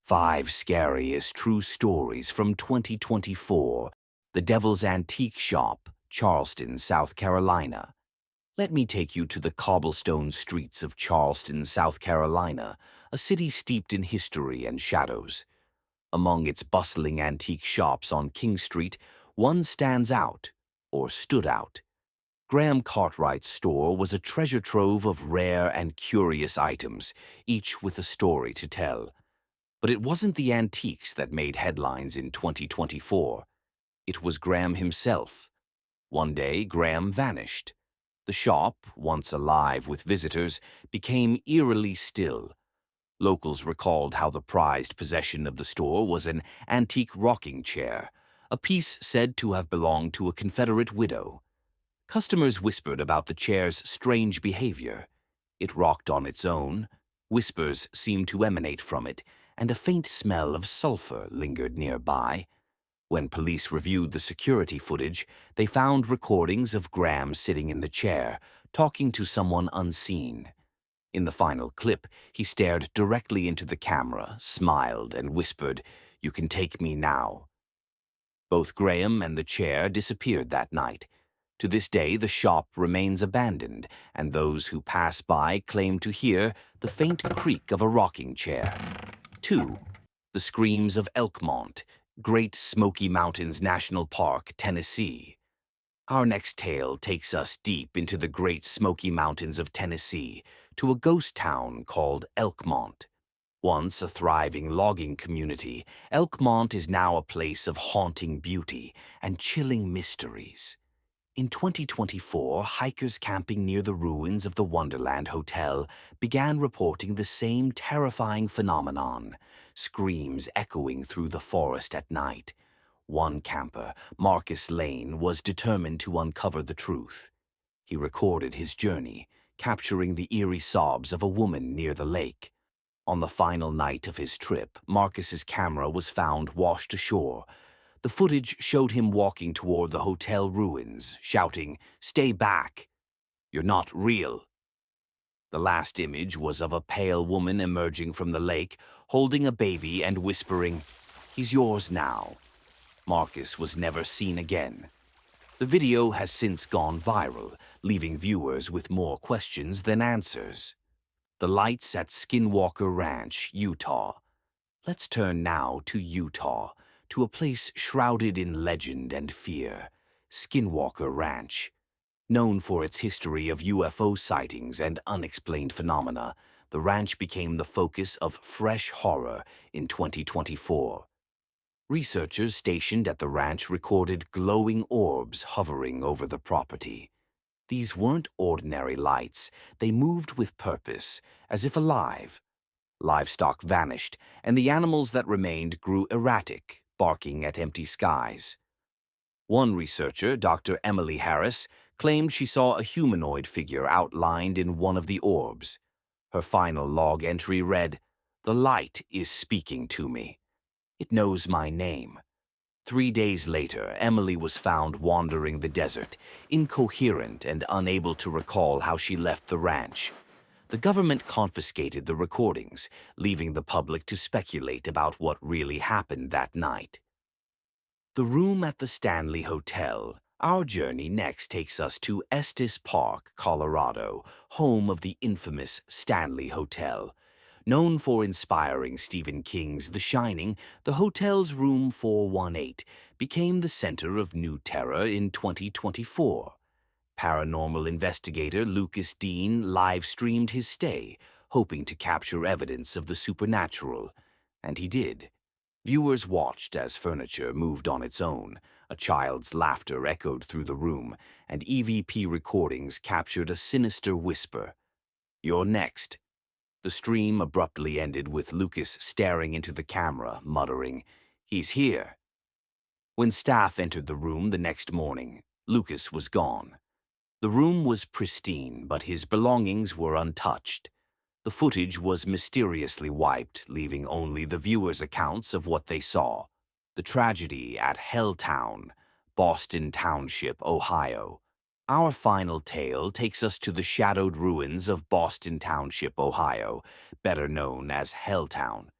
5 Scariest True Stories from 2024, The Devil's Antique Shop, Charleston, South Carolina. Let me take you to the cobblestone streets of Charleston, South Carolina, a city steeped in history and shadows. Among its bustling antique shops on King Street, one stands out, or stood out. Graham Cartwright's store was a treasure trove of rare and curious items, each with a story to tell. But it wasn't the antiques that made headlines in 2024. It was Graham himself. One day, Graham vanished. The shop, once alive with visitors, became eerily still. Locals recalled how the prized possession of the store was an antique rocking chair, a piece said to have belonged to a Confederate widow. Customers whispered about the chair's strange behavior. It rocked on its own. Whispers seemed to emanate from it, and a faint smell of sulfur lingered nearby. When police reviewed the security footage, they found recordings of Graham sitting in the chair, talking to someone unseen. In the final clip, he stared directly into the camera, smiled, and whispered, "You can take me now." Both Graham and the chair disappeared that night. To this day, the shop remains abandoned, and those who pass by claim to hear the faint creak of a rocking chair. 2. The Screams of Elkmont, Great Smoky Mountains National Park, Tennessee. Our next tale takes us deep into the Great Smoky Mountains of Tennessee, to a ghost town called Elkmont. Once a thriving logging community, Elkmont is now a place of haunting beauty and chilling mysteries. In 2024, hikers camping near the ruins of the Wonderland Hotel began reporting the same terrifying phenomenon, screams echoing through the forest at night. One camper, Marcus Lane, was determined to uncover the truth. He recorded his journey, capturing the eerie sobs of a woman near the lake. On the final night of his trip, Marcus's camera was found washed ashore. The footage showed him walking toward the hotel ruins, shouting, "Stay back! You're not real!" The last image was of a pale woman emerging from the lake, holding a baby and whispering, "He's yours now." Marcus was never seen again. The video has since gone viral, leaving viewers with more questions than answers. The lights at Skinwalker Ranch, Utah. Let's turn now to Utah, to a place shrouded in legend and fear, Skinwalker Ranch. Known for its history of UFO sightings and unexplained phenomena, the ranch became the focus of fresh horror in 2024. Researchers stationed at the ranch recorded glowing orbs hovering over the property. These weren't ordinary lights. They moved with purpose, as if alive. Livestock vanished, and the animals that remained grew erratic, barking at empty skies. One researcher, Dr. Emily Harris, claimed she saw a humanoid figure outlined in one of the orbs. Her final log entry read, "The light is speaking to me. It knows my name." 3 days later, Emily was found wandering the desert, incoherent and unable to recall how she left the ranch. The government confiscated the recordings, leaving the public to speculate about what really happened that night. The room at the Stanley Hotel. Our journey next takes us to Estes Park, Colorado, home of the infamous Stanley Hotel. Known for inspiring Stephen King's The Shining, the hotel's room 418 became the center of new terror in 2024. Paranormal investigator Lucas Dean live-streamed his stay, hoping to capture evidence of the supernatural. And he did. Viewers watched as furniture moved on its own, a child's laughter echoed through the room, and EVP recordings captured a sinister whisper. "You're next." The stream abruptly ended with Lucas staring into the camera, muttering, "He's here." When staff entered the room the next morning, Lucas was gone. The room was pristine, but his belongings were untouched. The footage was mysteriously wiped, leaving only the viewers' accounts of what they saw. The tragedy at Helltown, Boston Township, Ohio. Our final tale takes us to the shadowed ruins of Boston Township, Ohio, better known as Helltown.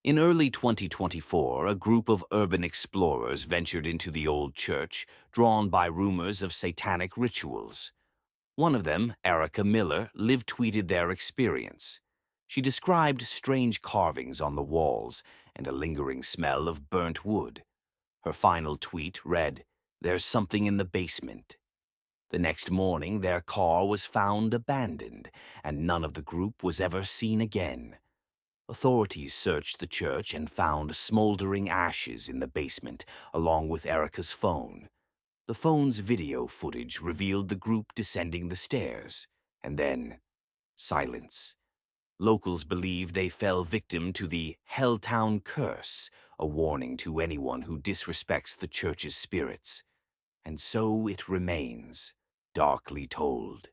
In early 2024, a group of urban explorers ventured into the old church, drawn by rumors of satanic rituals. One of them, Erica Miller, live-tweeted their experience. She described strange carvings on the walls and a lingering smell of burnt wood. Her final tweet read, "There's something in the basement." The next morning, their car was found abandoned, and none of the group was ever seen again. Authorities searched the church and found smoldering ashes in the basement, along with Erica's phone. The phone's video footage revealed the group descending the stairs, and then silence. Locals believe they fell victim to the Helltown curse, a warning to anyone who disrespects the church's spirits. And so it remains, darkly told.